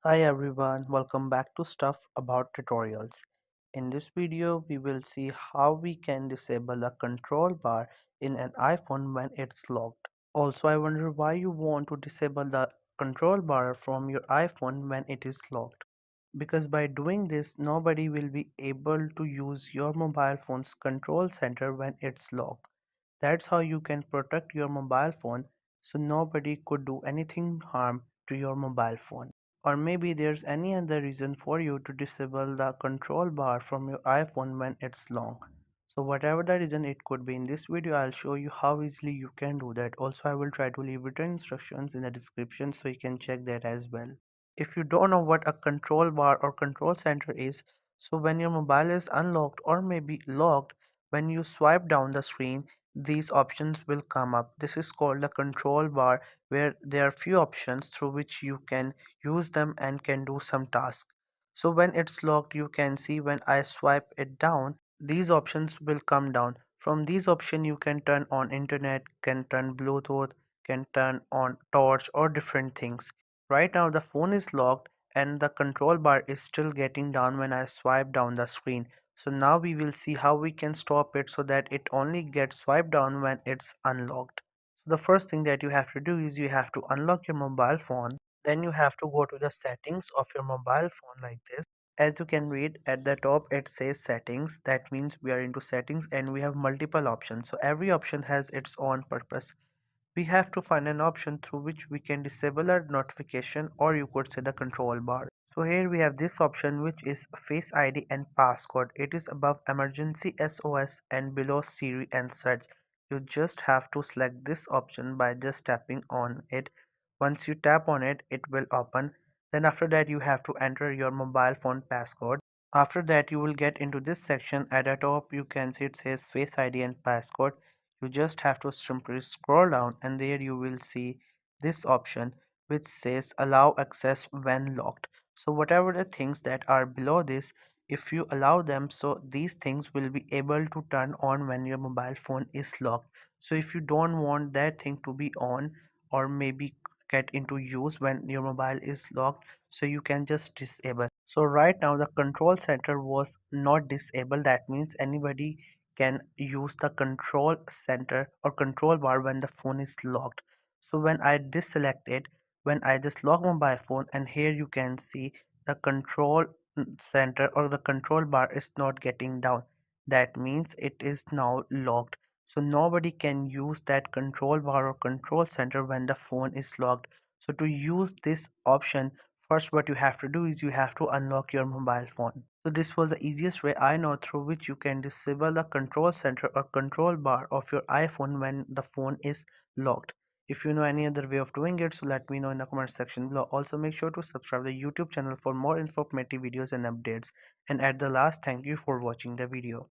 Hi everyone, welcome back to Stuff About Tutorials. In this video, we will see how we can disable a control bar in an iPhone when it's locked. Also, I wonder why you want to disable the control bar from your iPhone when it is locked. Because by doing this, nobody will be able to use your mobile phone's control center when it's locked. That's how you can protect your mobile phone so nobody could do anything harm to your mobile phone. Or maybe there's any other reason for you to disable the control bar from your iPhone when it's long. So whatever the reason it could be, in this video I'll show you how easily you can do that. Also I will try to leave written instructions in the description so you can check that as well. If you don't know what a control bar or control center is, so when your mobile is unlocked or maybe locked, when you swipe down the screen, these options will come up. This is called a control bar where there are few options through which you can use them and can do some tasks. So when it's locked, you can see when I swipe it down, these options will come down. From these options, you can turn on internet, can turn Bluetooth, can turn on torch or different things. Right now the phone is locked and the control bar is still getting down when I swipe down the screen. So now we will see how we can stop it so that it only gets swiped down when it's unlocked. So the first thing that you have to do is you have to unlock your mobile phone. Then you have to go to the settings of your mobile phone like this. As you can read at the top it says settings. That means we are into settings and we have multiple options. So every option has its own purpose. We have to find an option through which we can disable our notification or you could say the control bar. So here we have this option which is Face ID and passcode. It is above emergency SOS and below Siri and search. You just have to select this option by just tapping on it. Once you tap on it, it will open. Then after that you have to enter your mobile phone passcode. After that you will get into this section. At the top you can see it says Face ID and passcode. You just have to simply scroll down and there you will see this option which says allow access when locked. So whatever the things that are below this, if you allow them, so these things will be able to turn on when your mobile phone is locked. So if you don't want that thing to be on or maybe get into use when your mobile is locked, so you can just disable. So right now the control center was not disabled. That means anybody can use the control center or control bar when the phone is locked. So when I deselect it, when I just lock my phone, and here you can see the control center or the control bar is not getting down. That means it is now locked. So nobody can use that control bar or control center when the phone is locked. So to use this option, first what you have to do is you have to unlock your mobile phone. So this was the easiest way I know through which you can disable the control center or control bar of your iPhone when the phone is locked. If you know any other way of doing it, so let me know in the comment section below. Also make sure to subscribe the YouTube channel for more informative videos and updates. And at the last, thank you for watching the video.